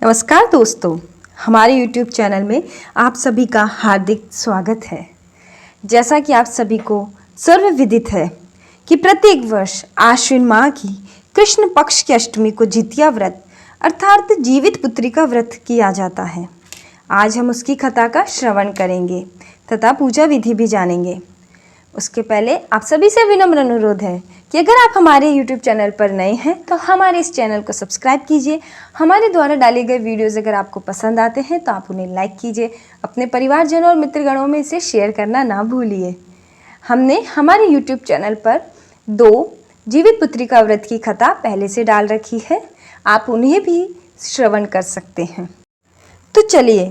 नमस्कार दोस्तों, हमारे YouTube चैनल में आप सभी का हार्दिक स्वागत है। जैसा कि आप सभी को सर्वविदित है कि प्रत्येक वर्ष आश्विन माह की कृष्ण पक्ष की अष्टमी को जितिया व्रत अर्थात जीवित पुत्री का व्रत किया जाता है। आज हम उसकी कथा का श्रवण करेंगे तथा पूजा विधि भी जानेंगे। उसके पहले आप सभी से विनम्र अनुरोध है कि अगर आप हमारे YouTube चैनल पर नए हैं तो हमारे इस चैनल को सब्सक्राइब कीजिए। हमारे द्वारा डाले गए वीडियोज़ अगर आपको पसंद आते हैं तो आप उन्हें लाइक कीजिए। अपने परिवारजनों और मित्रगणों में इसे शेयर करना ना भूलिए। हमने हमारे YouTube चैनल पर 2 जीवित पुत्री का व्रत की कथा पहले से डाल रखी है, आप उन्हें भी श्रवण कर सकते हैं। तो चलिए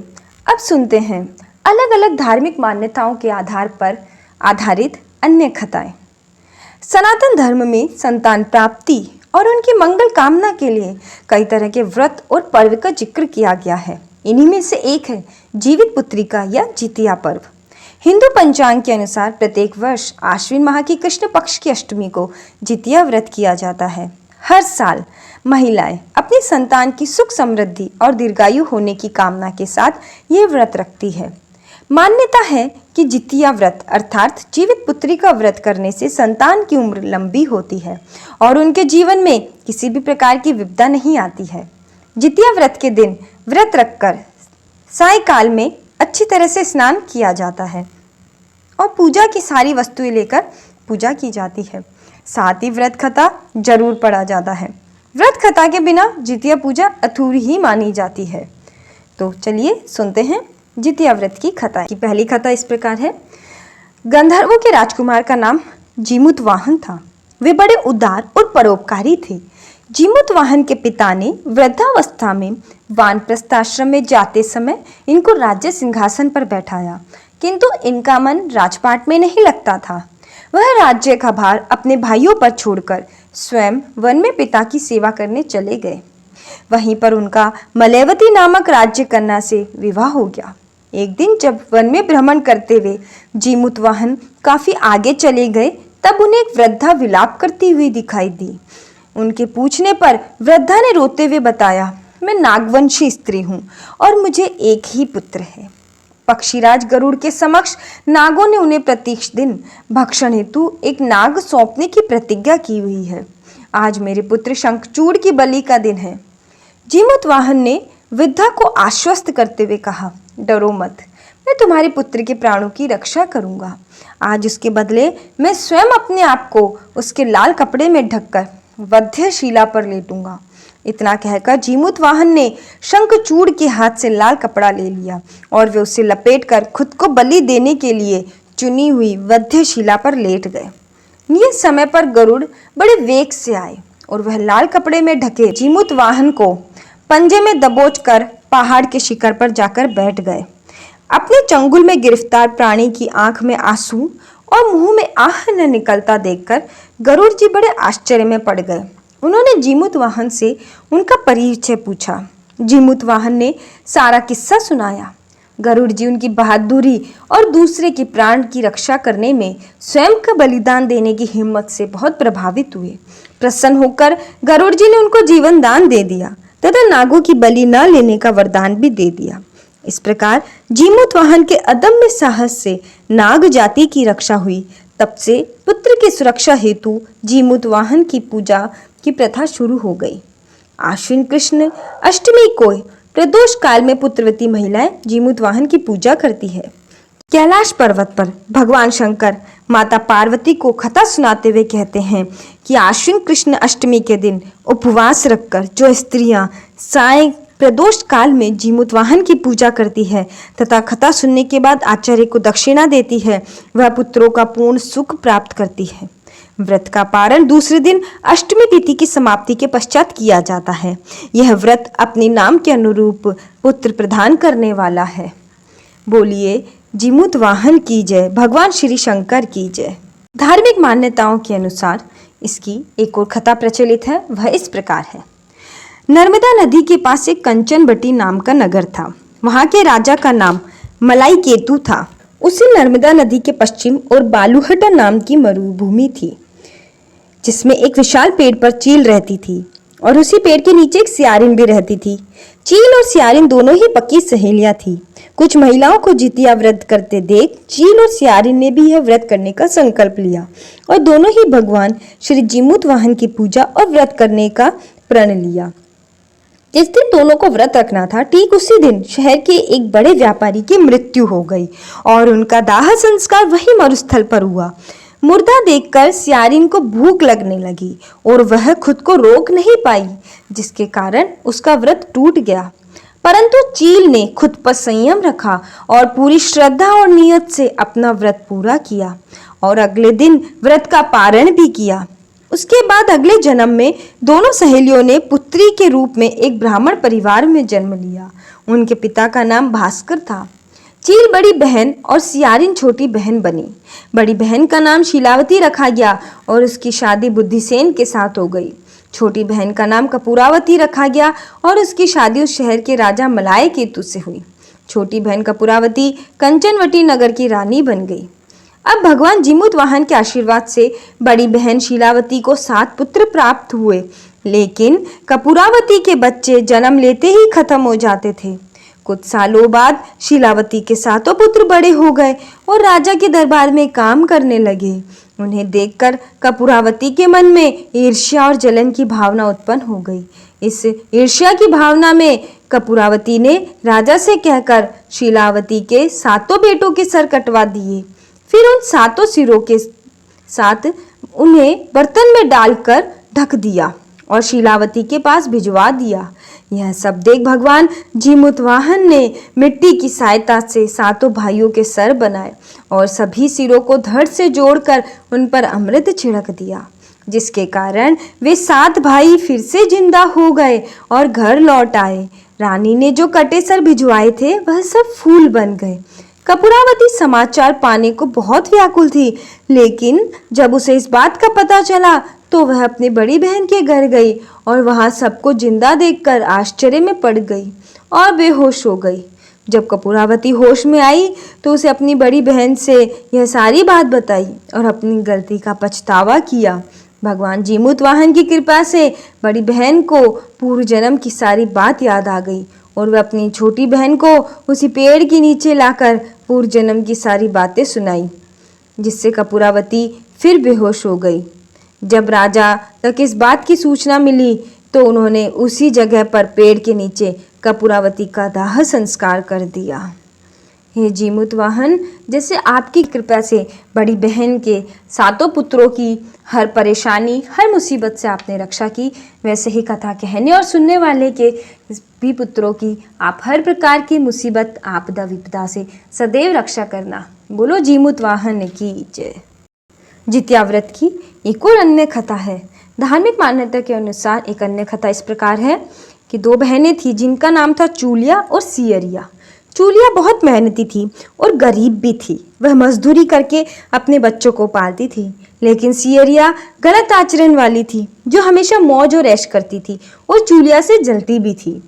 अब सुनते हैं अलग अलग धार्मिक मान्यताओं के आधार पर आधारित अन्य कथाएं। सनातन धर्म में संतान प्राप्ति और उनकी मंगल कामना के लिए कई तरह के व्रत और पर्व का जिक्र किया गया है। इन्हीं में से एक है जीवित पुत्री का या जितिया पर्व। हिंदू पंचांग के अनुसार प्रत्येक वर्ष आश्विन माह की कृष्ण पक्ष की अष्टमी को जितिया व्रत किया जाता है। हर साल महिलाएं अपनी संतान की सुख समृद्धि और दीर्घायु होने की कामना के साथ ये व्रत रखती है। मान्यता है कि जितिया व्रत अर्थात जीवित पुत्री का व्रत करने से संतान की उम्र लंबी होती है और उनके जीवन में किसी भी प्रकार की विपदा नहीं आती है। जितिया व्रत के दिन व्रत रखकर सायंकाल में अच्छी तरह से स्नान किया जाता है और पूजा की सारी वस्तुएं लेकर पूजा की जाती है। साथ ही व्रत कथा जरूर पढ़ा जाता है। व्रत कथा के बिना जितिया पूजा अधूरी ही मानी जाती है। तो चलिए सुनते हैं जितिया व्रत की कथा। की पहली कथा इस प्रकार है। गंधर्वों के राजकुमार का नाम जीमूतवाहन था। वे बड़े उदार और परोपकारी थे। जीमूतवाहन के पिता ने वृद्धावस्था में वानप्रस्थ आश्रम में जाते समय इनको राज्य सिंहासन पर बैठाया, किंतु इनका मन राजपाट में नहीं लगता था। वह राज्य का भार अपने भाइयों पर छोड़कर स्वयं वन में पिता की सेवा करने चले गए। वहीं पर उनका मलयवती नामक राज्य कन्या से विवाह हो गया। एक दिन जब वन में भ्रमण करते हुए जीमूतवाहन काफी आगे चले गए, तब उन्हें एक वृद्धा विलाप करती हुई दिखाई दी। उनके पूछने पर वृद्धा ने रोते हुए बताया, मैं नागवंशी स्त्री हूँ और मुझे एक ही पुत्र है। पक्षीराज गरुड़ के समक्ष नागों ने उन्हें प्रत्येक दिन भक्षण हेतु एक नाग सौंपने की प्रतिज्ञा की हुई है। आज मेरे पुत्र शंखचूड़ की बलि का दिन है। जीमूतवाहन ने वृद्धा को आश्वस्त करते हुए कहा, डरो मत, मैं तुम्हारे पुत्र के प्राणों की रक्षा करूंगा। आज उसके बदले मैं स्वयं अपने आप को उसके लाल कपड़े में ढककर वध्यशिला पर लेटूंगा। इतना कहकर जीमूतवाहन ने शंखचूड़ के हाथ से लाल कपड़ा ले लिया और वे उसे लपेटकर खुद को बलि देने के लिए चुनी हुई वध्यशिला पर लेट गए। नियत समय पर गरुड़ बड़े वेग से आए और वह लाल कपड़े में ढके जीमूतवाहन को पंजे में दबोचकर पहाड़ के शिखर पर जाकर बैठ गए। अपने चंगुल में गिरफ्तार प्राणी की आंख में आंसू और मुंह में आह न निकलता देखकर गरुड़ जी बड़े आश्चर्य में पड़ गए। उन्होंने जीमूतवाहन से उनका परिचय पूछा। जीमूतवाहन ने सारा किस्सा सुनाया। गरुड़ जी उनकी बहादुरी और दूसरे के प्राण की रक्षा करने में स्वयं का बलिदान देने की हिम्मत से बहुत प्रभावित हुए। प्रसन्न होकर गरुड़ जी ने उनको जीवन दान दे दिया तथा नागों की बलि न लेने का वरदान भी दे दिया। इस प्रकार जीमूतवाहन के अदम्य साहस से नाग जाति की रक्षा हुई। तब से पुत्र की सुरक्षा हेतु जीमूतवाहन की पूजा की प्रथा शुरू हो गई। आश्विन कृष्ण अष्टमी को प्रदोष काल में पुत्रवती महिलाएं जीमूतवाहन की पूजा करती है। कैलाश पर्वत पर भगवान शंकर माता पार्वती को कथा सुनाते हुए कहते हैं कि आश्विन कृष्ण अष्टमी के दिन उपवास रखकर जो स्त्रियां साय प्रदोष काल में जीमूतवाहन की पूजा करती है तथा कथा सुनने के बाद आचार्य को दक्षिणा देती है, वह पुत्रों का पूर्ण सुख प्राप्त करती है। व्रत का पारण दूसरे दिन अष्टमी तिथि की समाप्ति के पश्चात किया जाता है। यह व्रत अपने नाम के अनुरूप पुत्र प्रदान करने वाला है। बोलिए जीमूतवाहन की जय, भगवान श्री शंकर की जय। धार्मिक मान्यताओं के अनुसार इसकी एक और कथा प्रचलित है, वह इस प्रकार है। नर्मदा नदी के पास एक कंचनबटी नाम का नगर था। वहां के राजा का नाम मलाई केतु था। उसी नर्मदा नदी के पश्चिम और बालूहटा नाम की मरुभूमि थी, जिसमें एक विशाल पेड़ पर चील रहती थी। और उसी पेड़ के नीचे एक सियारिन भी रहती थी। चील और सियारिन दोनों ही पक्की सहेलियां थी। कुछ महिलाओं को जितिया व्रत करते देख चील और सियारिन ने भी यह व्रत करने का संकल्प लिया और दोनों ही भगवान श्री जीमूत वाहन की पूजा और व्रत करने का प्रण लिया। जिस दिन दोनों को व्रत रखना था, ठीक उसी दिन शहर के एक बड़े व्यापारी की मृत्यु हो गई और उनका दाह संस्कार वही मरुस्थल पर हुआ। मुर्दा देखकर सियारिन को भूख लगने लगी और वह खुद को रोक नहीं पाई, जिसके कारण उसका व्रत टूट गया। परंतु चील ने खुद पर संयम रखा और पूरी श्रद्धा और नियत से अपना व्रत पूरा किया और अगले दिन व्रत का पारण भी किया। उसके बाद अगले जन्म में दोनों सहेलियों ने पुत्री के रूप में एक ब्राह्मण परिवार में जन्म लिया। उनके पिता का नाम भास्कर था। चील बड़ी बहन और सियारिन छोटी बहन बनी। बड़ी बहन का नाम शीलावती रखा गया और उसकी शादी बुद्धिसेन के साथ हो गई। छोटी बहन का नाम कपूरावती रखा गया और उसकी शादी उस शहर के राजा मलाय केतु से हुई। छोटी बहन कपूरावती कंचनवटी नगर की रानी बन गई। अब भगवान जीमूत वाहन के आशीर्वाद से बड़ी बहन शीलावती को 7 पुत्र प्राप्त हुए, लेकिन कपूरावती के बच्चे जन्म लेते ही खत्म हो जाते थे। कुछ सालों बाद शीलावती के 7 पुत्र बड़े हो गए और राजा के दरबार में काम करने लगे। उन्हें देखकर कपूरावती के मन में ईर्ष्या और जलन की भावना उत्पन्न हो गई। इस ईर्ष्या की भावना में कपूरावती ने राजा से कहकर शीलावती के 7 बेटों के सर कटवा दिए। फिर उन 7 सिरों के साथ उन्हें बर्तन में डालकर ढक दिया और शीलावती के पास भिजवा दिया। यह सब देख भगवान जीमूत वाहन ने मिट्टी की सहायता से 7 भाइयों के सर बनाए और सभी सिरों को धड़ से जोड़कर उन पर अमृत छिड़क दिया, जिसके कारण वे 7 भाई फिर से जिंदा हो गए और घर लौट आए। रानी ने जो कटे सर भिजवाए थे वह सब फूल बन गए। कपूरावती समाचार पाने को बहुत व्याकुल थी, लेकिन जब उसे इस बात का पता चला तो वह अपनी बड़ी बहन के घर गई और वहां सबको जिंदा देखकर आश्चर्य में पड़ गई और बेहोश हो गई। जब कपूरावती होश में आई तो उसे अपनी बड़ी बहन से यह सारी बात बताई और अपनी गलती का पछतावा किया। भगवान जीमूत वाहन की कृपा से बड़ी बहन को पूर्व जन्म की सारी बात याद आ गई और वह अपनी छोटी बहन को उसी पेड़ के नीचे लाकर पूर्व जन्म की सारी बातें सुनाई, जिससे कपूरावती फिर बेहोश हो गई। जब राजा तक इस बात की सूचना मिली तो उन्होंने उसी जगह पर पेड़ के नीचे कपूरावती का दाह संस्कार कर दिया। हे जीमूत वाहन, जैसे आपकी कृपा से बड़ी बहन के 7 पुत्रों की हर परेशानी, हर मुसीबत से आपने रक्षा की, वैसे ही कथा कहने और सुनने वाले के भी पुत्रों की आप हर प्रकार की मुसीबत, आपदा, विपदा से सदैव रक्षा करना। बोलो जीमूत वाहन की जय। जितिया व्रत की एक और अन्य कथा है। धार्मिक मान्यता के अनुसार एक अन्य कथा इस प्रकार है कि 2 बहनें थी जिनका नाम था चूलिया और सियरिया। चूलिया बहुत मेहनती थी और गरीब भी थी। वह मजदूरी करके अपने बच्चों को पालती थी, लेकिन सियरिया गलत आचरण वाली थी, जो हमेशा मौज और ऐश करती थी और चूलिया से जलती भी थी।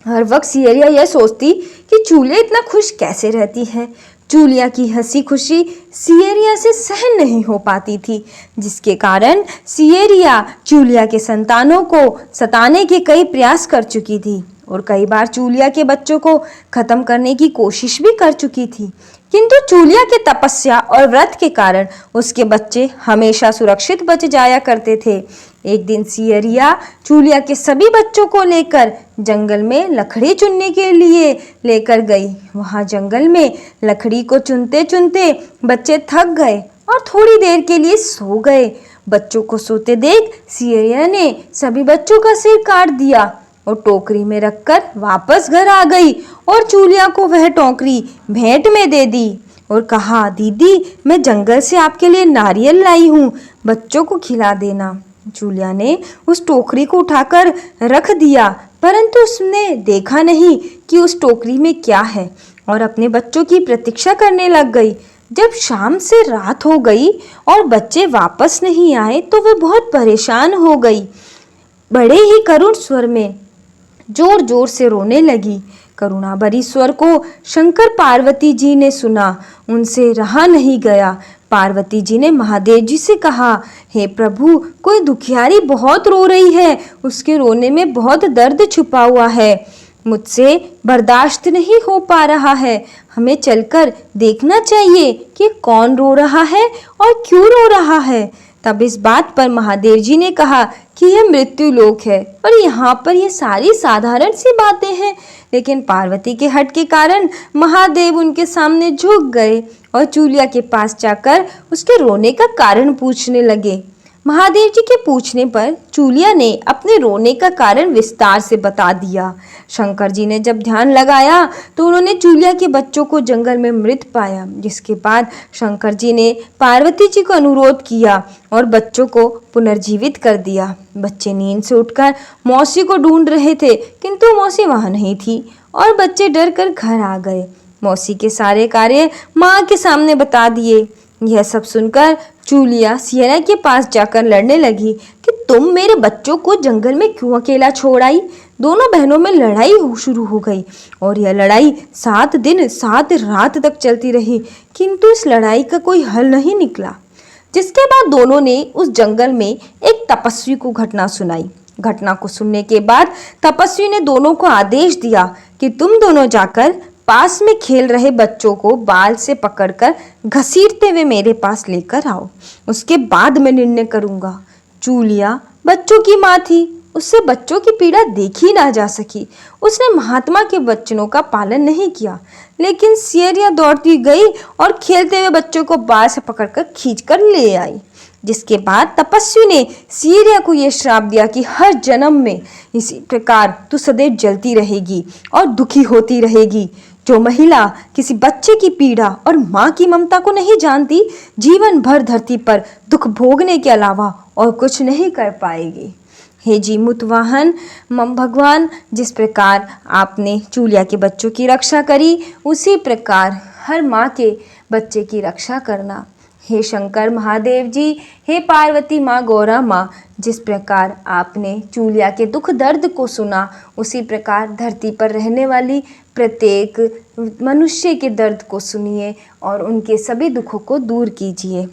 हर वक्त सियरिया यह सोचती कि चूलिया इतना खुश कैसे रहती है। चूलिया की हंसी खुशी सियरिया से सहन नहीं हो पाती थी, जिसके कारण सियरिया चूलिया के संतानों को सताने के कई प्रयास कर चुकी थी और कई बार चूलिया के बच्चों को खत्म करने की कोशिश भी कर चुकी थी। किंतु चूलिया के तपस्या और व्रत के कारण उसके बच्चे हमेशा सुरक्षित बच जाया करते थे। एक दिन सियरिया चूलिया के सभी बच्चों को लेकर जंगल में लकड़ी चुनने के लिए लेकर गई। वहां जंगल में लकड़ी को चुनते चुनते बच्चे थक गए और थोड़ी देर के लिए सो गए। बच्चों को सोते देख सियरिया ने सभी बच्चों का सिर काट दिया और टोकरी में रखकर वापस घर आ गई और चूलिया को वह टोकरी भेंट में दे दी और कहा, दीदी, मैं जंगल से आपके लिए नारियल लाई हूँ, बच्चों को खिला देना। चूलिया ने उस टोकरी को उठाकर रख दिया, परंतु उसने देखा नहीं कि उस टोकरी में क्या है और अपने बच्चों की प्रतीक्षा करने लग गई। जब शाम से रात हो गई और बच्चे वापस नहीं आए तो वह बहुत परेशान हो गई। बड़े ही करुण स्वर में जोर जोर से रोने लगी। करुणा भरी स्वर को शंकर पार्वती जी ने सुना। उनसे रहा नहीं गया। पार्वती जी ने महादेव जी से कहा, हे प्रभु, कोई दुखियारी बहुत रो रही है, उसके रोने में बहुत दर्द छुपा हुआ है, मुझसे बर्दाश्त नहीं हो पा रहा है, हमें चलकर देखना चाहिए कि कौन रो रहा है और क्यों रो रहा है। तब इस बात पर महादेव जी ने कहा कि यह मृत्यु लोक है और यहाँ पर ये सारी साधारण सी बातें हैं। लेकिन पार्वती के हठ के कारण महादेव उनके सामने झुक गए और चूलिया के पास जाकर उसके रोने का कारण पूछने लगे। महादेव जी के पूछने पर चूलिया ने अपने रोने का कारण विस्तार से बता दिया। शंकर जी ने जब ध्यान लगाया तो उन्होंने चूलिया के बच्चों को जंगल में मृत पाया, जिसके बाद शंकर जी ने पार्वती जी को अनुरोध किया और बच्चों को पुनर्जीवित कर दिया। बच्चे नींद से उठकर मौसी को ढूंढ रहे थे, किंतु मौसी वहां नहीं थी और बच्चे डर कर घर आ गए। मौसी के सारे कार्य माँ के सामने बता दिए। यह सब सुनकर चूलिया सियरा के पास जाकर लड़ने लगी कि तुम मेरे बच्चों को जंगल में क्यों अकेला छोड़ आई। दोनों बहनों में लड़ाई शुरू हो गई और यह लड़ाई 7 दिन 7 रात तक चलती रही, किंतु इस लड़ाई का कोई हल नहीं निकला। जिसके बाद दोनों ने उस जंगल में एक तपस्वी को घटना सुनाई। घटना को सुनने के बाद तपस्वी ने दोनों को आदेश दिया कि तुम दोनों जाकर पास में खेल रहे बच्चों को बाल से पकड़कर घसीटते हुए मेरे पास लेकर आओ, उसके बाद मैं निर्णय करूंगा। चूलिया बच्चों की माँ थी, उससे बच्चों की पीड़ा देखी ना जा सकी। उसने महात्मा के वचनों का पालन नहीं किया, लेकिन सियरिया दौड़ती गई और खेलते हुए बच्चों को बाल से पकड़कर खींचकर ले आई। जिसके बाद तपस्वी ने सियरिया को यह श्राप दिया कि हर जन्म में इसी प्रकार तू सदैव जलती रहेगी और दुखी होती रहेगी। जो महिला किसी बच्चे की पीड़ा और माँ की ममता को नहीं जानती, जीवन भर धरती पर दुख भोगने के अलावा और कुछ नहीं कर पाएगी। हे जीमूत वाहन भगवान, जिस प्रकार आपने चूलिया के बच्चों की रक्षा करी, उसी प्रकार हर माँ के बच्चे की रक्षा करना। हे शंकर महादेव जी, हे पार्वती माँ गौरा माँ, जिस प्रकार आपने चूलिया के दुख दर्द को सुना, उसी प्रकार धरती पर रहने वाली प्रत्येक मनुष्य के दर्द को सुनिए और उनके सभी दुखों को दूर कीजिए।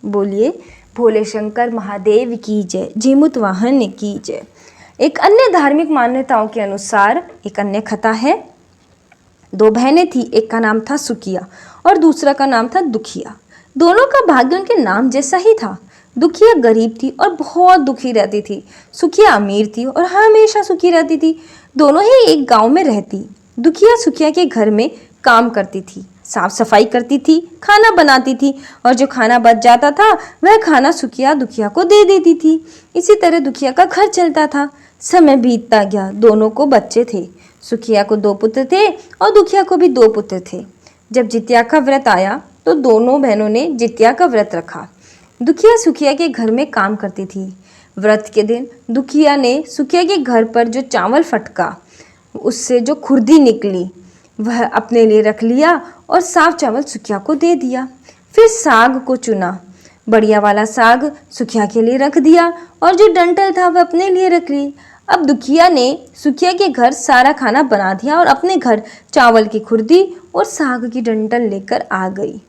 बोलिए भोले शंकर महादेव की जय, जीमूत वाहन की जय। एक अन्य धार्मिक मान्यताओं के अनुसार एक अन्य कथा है। 2 बहनें थी, एक का नाम था सुकिया और दूसरा का नाम था दुखिया। दोनों का भाग्य उनके नाम जैसा ही था। दुखिया गरीब थी और बहुत दुखी रहती थी। सुखिया अमीर थी और हमेशा सुखी रहती थी। दोनों ही एक गांव में रहती। दुखिया सुखिया के घर में काम करती थी, साफ सफाई करती थी, खाना बनाती थी और जो खाना बच जाता था वह खाना सुखिया दुखिया को दे देती थी। इसी तरह दुखिया का घर चलता था। समय बीतता गया, दोनों को बच्चे थे। सुखिया को 2 पुत्र थे और दुखिया को भी 2 पुत्र थे। जब जितिया का व्रत आया तो दोनों बहनों ने जितिया का व्रत रखा। दुखिया सुखिया के घर में काम करती थी। व्रत के दिन दुखिया ने सुखिया के घर पर जो चावल फटका, उससे जो खुरदी निकली, वह अपने लिए रख लिया और साफ चावल सुखिया को दे दिया। फिर साग को चुना, बढ़िया वाला साग सुखिया के लिए रख दिया और जो डंठल था वह अपने लिए रख ली। अब दुखिया ने सुखिया के घर सारा खाना बना दिया और अपने घर चावल की खुरदी और साग की डंठल लेकर आ गई।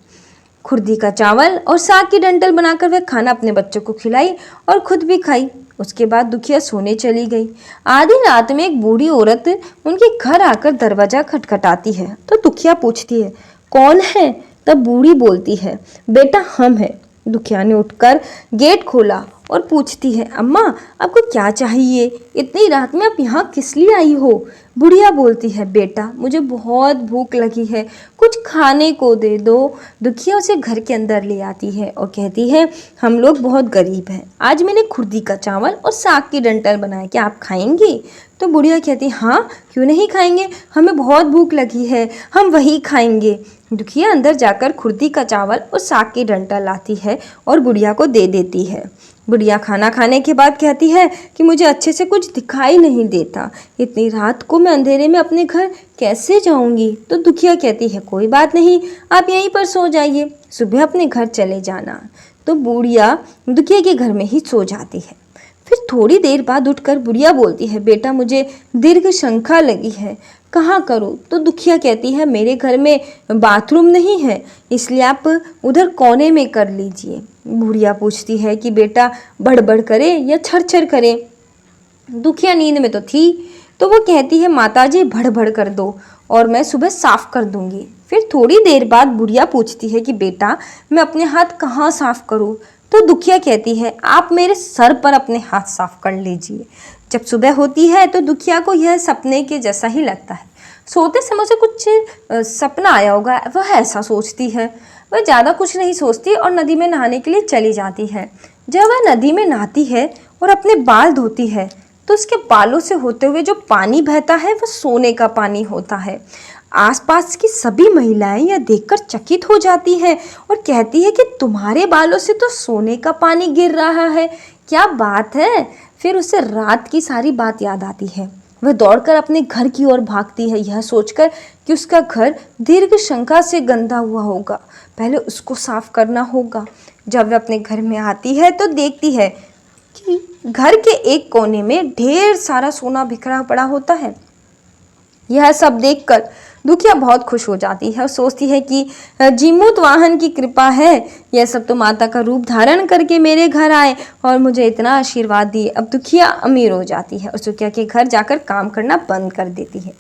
खुरदी का चावल और साग की डंठल बनाकर वह खाना अपने बच्चों को खिलाई और खुद भी खाई। उसके बाद दुखिया सोने चली गई। आधी रात में एक बूढ़ी औरत उनके घर आकर दरवाजा खटखटाती है तो दुखिया पूछती है, कौन है? तब बूढ़ी बोलती है, बेटा हम हैं। दुखिया ने उठकर गेट खोला और पूछती है, अम्मा आपको क्या चाहिए? इतनी रात में आप यहाँ किस लिए आई हो? बुढ़िया बोलती है, बेटा मुझे बहुत भूख लगी है, कुछ खाने को दे दो। दुखिया उसे घर के अंदर ले आती है और कहती है, हम लोग बहुत गरीब हैं, आज मैंने खुर्दी का चावल और साग की डंठल बनाया, क्या आप खाएंगी? तो बुढ़िया कहती, हाँ क्यों नहीं खाएंगे, हमें बहुत भूख लगी है, हम वही खाएंगे। दुखिया अंदर जाकर खुर्दी का चावल और साग की डंठल लाती है और बुढ़िया को दे देती है। बुढ़िया खाना खाने के बाद कहती है कि मुझे अच्छे से कुछ दिखाई नहीं देता, इतनी रात को मैं अंधेरे में अपने घर कैसे जाऊंगी? तो दुखिया कहती है, कोई बात नहीं, आप यहीं पर सो जाइए, सुबह अपने घर चले जाना। तो बुढ़िया दुखिया के घर में ही सो जाती है। फिर थोड़ी देर बाद उठकर बुढ़िया बोलती है, बेटा मुझे दीर्घ शंका लगी है, कहाँ करूँ? तो दुखिया कहती है, मेरे घर में बाथरूम नहीं है, इसलिए आप उधर कोने में कर लीजिए। बुढ़िया पूछती है कि बेटा बड़बड़ करे या छरछर करे? दुखिया नींद में तो थी, तो वो कहती है, माताजी भड़बड़ कर दो और मैं सुबह साफ कर दूंगी। फिर थोड़ी देर बाद बुढ़िया पूछती है कि बेटा मैं अपने हाथ कहाँ साफ करूँ? तो दुखिया कहती है, आप मेरे सर पर अपने हाथ साफ कर लीजिए। जब सुबह होती है तो दुखिया को यह सपने के जैसा ही लगता है। सोते समय से कुछ सपना आया होगा, वह ऐसा सोचती है। वह ज़्यादा कुछ नहीं सोचती और नदी में नहाने के लिए चली जाती है। जब वह नदी में नहाती है और अपने बाल धोती है तो उसके बालों से होते हुए जो पानी बहता है वह सोने का पानी होता है। आसपास की सभी महिलाएं यह देखकर चकित हो जाती हैं और कहती है कि तुम्हारे बालों से तो सोने का पानी गिर रहा है, क्या बात है? फिर उसे रात की सारी बात याद आती है। वह दौड़कर अपने घर की ओर भागती है, यह सोचकर कि उसका घर दीर्घ शंका से गंदा हुआ होगा, पहले उसको साफ करना होगा। जब वह अपने घर में आती है तो देखती है कि घर के एक कोने में ढेर सारा सोना बिखरा पड़ा होता है। यह सब देखकर दुखिया बहुत खुश हो जाती है और सोचती है कि जीमूत वाहन की कृपा है, यह सब तो माता का रूप धारण करके मेरे घर आए और मुझे इतना आशीर्वाद दिए। अब दुखिया अमीर हो जाती है और सुखिया के घर जाकर काम करना बंद कर देती है।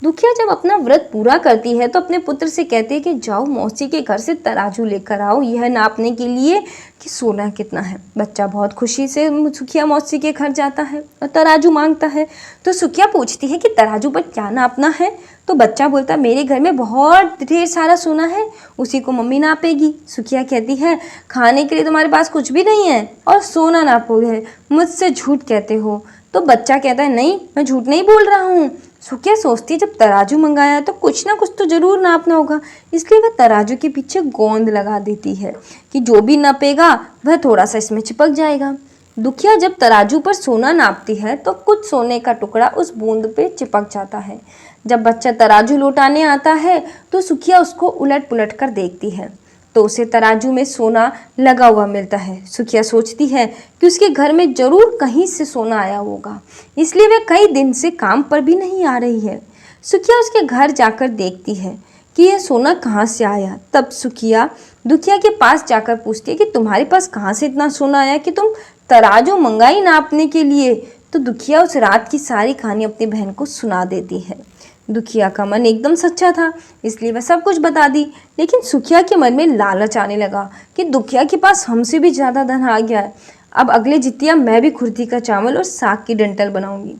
दुखिया जब अपना व्रत पूरा करती है तो अपने पुत्र से कहती है कि जाओ मौसी के घर से तराजू लेकर आओ, यह नापने के लिए कि सोना कितना है। बच्चा बहुत खुशी से सुखिया मौसी के घर जाता है और तराजू मांगता है। तो सुखिया पूछती है कि तराजू पर क्या नापना है? तो बच्चा बोलता है, मेरे घर में बहुत ढेर सारा सोना है, उसी को मम्मी नापेगी। सुखिया कहती है, खाने के लिए तुम्हारे पास कुछ भी नहीं है और सोना नापोगे, मुझसे झूठ कहते हो। तो बच्चा कहता है, नहीं मैं झूठ नहीं बोल रहा हूँ। सुखिया सोचती है, जब तराजू मंगाया तो कुछ ना कुछ तो जरूर नापना होगा, इसलिए वह तराजू के पीछे गोंद लगा देती है कि जो भी नापेगा वह थोड़ा सा इसमें चिपक जाएगा। दुखिया जब तराजू पर सोना नापती है तो कुछ सोने का टुकड़ा उस बूंद पे चिपक जाता है। जब बच्चा तराजू लौटाने आता है तो सुखिया उसको उलट पुलट कर देखती है तो उसे तराजू में सोना लगा हुआ मिलता है। सुखिया सोचती है कि उसके घर में जरूर कहीं से सोना आया होगा, इसलिए वह कई दिन से काम पर भी नहीं आ रही है। सुखिया उसके घर जाकर देखती है कि यह सोना कहाँ से आया। तब सुखिया दुखिया के पास जाकर पूछती है कि तुम्हारे पास कहाँ से इतना सोना आया कि तुम तराजू मंगाई नापने के लिए। तो दुखिया उस रात की सारी कहानी अपनी बहन को सुना देती है। दुखिया का मन एकदम सच्चा था, इसलिए वह सब कुछ बता दी। लेकिन सुखिया के मन में लालच आने लगा कि दुखिया के पास हमसे भी ज़्यादा धन आ गया है, अब अगले जितिया मैं भी खुर्दी का चावल और साग की डंठल बनाऊंगी।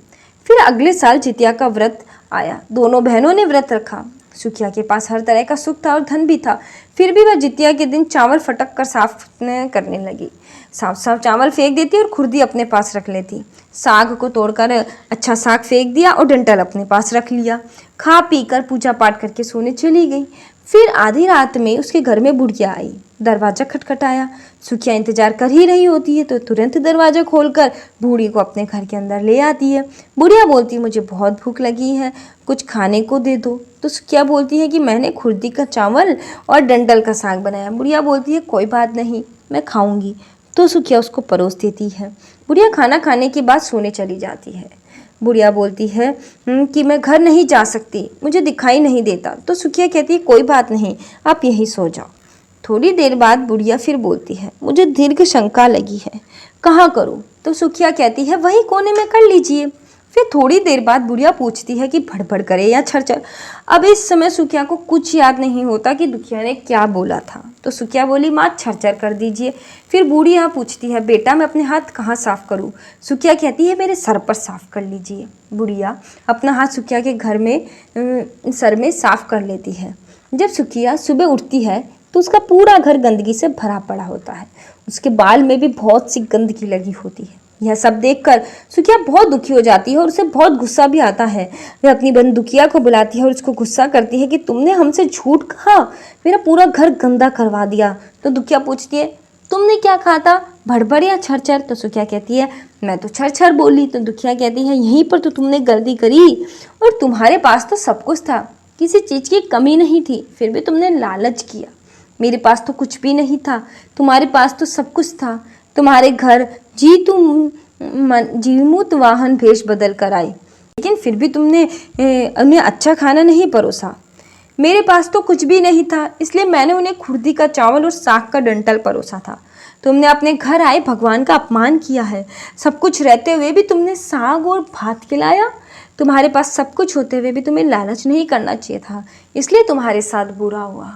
फिर अगले साल जितिया का व्रत आया, दोनों बहनों ने व्रत रखा। सुखिया के पास हर तरह का सुख था और धन भी था, फिर भी वह जितिया के दिन चावल फटक कर साफ करने लगी। साफ साफ चावल फेंक देती और खुर्दी अपने पास रख लेती। साग को तोड़कर अच्छा साग फेंक दिया और डंठल अपने पास रख लिया। खा पी कर पूजा पाठ करके सोने चली गई। फिर आधी रात में उसके घर में बुढ़िया आई। दरवाजा खटखटाया। सुखिया इंतजार कर ही रही होती है तो तुरंत दरवाजा खोलकर बूढ़ी को अपने घर के अंदर ले आती है। बुढ़िया बोलती है, मुझे बहुत भूख लगी है, कुछ खाने को दे दो। तो सुखिया बोलती है कि मैंने खुर्दी का चावल और डंठल का साग बनाया। बुढ़िया बोलती है, कोई बात नहीं, मैं खाऊंगी। तो सुखिया उसको परोस देती है। बुढ़िया खाना खाने के बाद सोने चली जाती है। बुढ़िया बोलती है कि मैं घर नहीं जा सकती, मुझे दिखाई नहीं देता। तो सुखिया कहती है, कोई बात नहीं, आप यहीं सो जाओ। थोड़ी देर बाद बुढ़िया फिर बोलती है, मुझे दीर्घ शंका लगी है, कहाँ करूँ? तो सुखिया कहती है, वही कोने में कर लीजिए। फिर थोड़ी देर बाद बुढ़िया पूछती है कि भड़बड़ करे या छरछर। अब इस समय सुखिया को कुछ याद नहीं होता कि दुखिया ने क्या बोला था। तो सुखिया बोली, माँ छरछर कर दीजिए। फिर बुढ़िया पूछती है, बेटा मैं अपने हाथ कहाँ साफ करूँ? सुखिया कहती है, मेरे सर पर साफ कर लीजिए। बुढ़िया अपना हाथ सुखिया के घर में सर में साफ कर लेती है। जब सुखिया सुबह उठती है तो उसका पूरा घर गंदगी से भरा पड़ा होता है। उसके बाल में भी बहुत सी गंदगी लगी होती है। यह सब देखकर सुखिया बहुत दुखी हो जाती है और उसे बहुत गुस्सा भी आता है। वह अपनी बहन दुखिया को बुलाती है और उसको गुस्सा करती है कि तुमने हमसे झूठ कहा, मेरा पूरा घर गंदा करवा दिया। तो दुखिया पूछती है, तुमने क्या कहा था, भड़बड़ या छरछर? तो सुखिया कहती है, मैं तो छरछर बोली। तो दुखिया कहती है, यहीं पर तो तुमने गलती करी, और तुम्हारे पास तो सब कुछ था, किसी चीज़ की कमी नहीं थी, फिर भी तुमने लालच किया। मेरे पास तो कुछ भी नहीं था, तुम्हारे पास तो सब कुछ था। तुम्हारे घर जी तुम जीमूत वाहन भेष बदल कर आई, लेकिन फिर भी तुमने उन्हें अच्छा खाना नहीं परोसा। मेरे पास तो कुछ भी नहीं था, इसलिए मैंने उन्हें खुर्दी का चावल और साग का डंठल परोसा था। तुमने अपने घर आए भगवान का अपमान किया है। सब कुछ रहते हुए भी तुमने साग और भात खिलाया। तुम्हारे पास सब कुछ होते हुए भी तुम्हें लालच नहीं करना चाहिए था, इसलिए तुम्हारे साथ बुरा हुआ।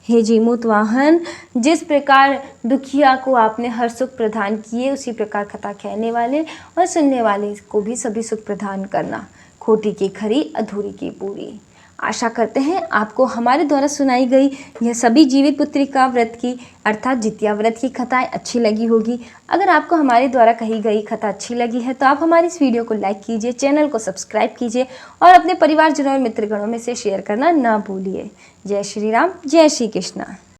हे जीमूत वाहन, जिस प्रकार दुखिया को आपने हर सुख प्रदान किए, उसी प्रकार कथा कहने वाले और सुनने वाले को भी सभी सुख प्रदान करना। खोटी की खरी, अधूरी की पूरी। आशा करते हैं आपको हमारे द्वारा सुनाई गई यह सभी जीवित पुत्रिका व्रत की अर्थात जितिया व्रत की कथाएं अच्छी लगी होगी। अगर आपको हमारे द्वारा कही गई कथा अच्छी लगी है तो आप हमारी इस वीडियो को लाइक कीजिए, चैनल को सब्सक्राइब कीजिए और अपने परिवारजनों और मित्रगणों में से शेयर करना ना भूलिए। जय श्री राम, जय श्री कृष्णा।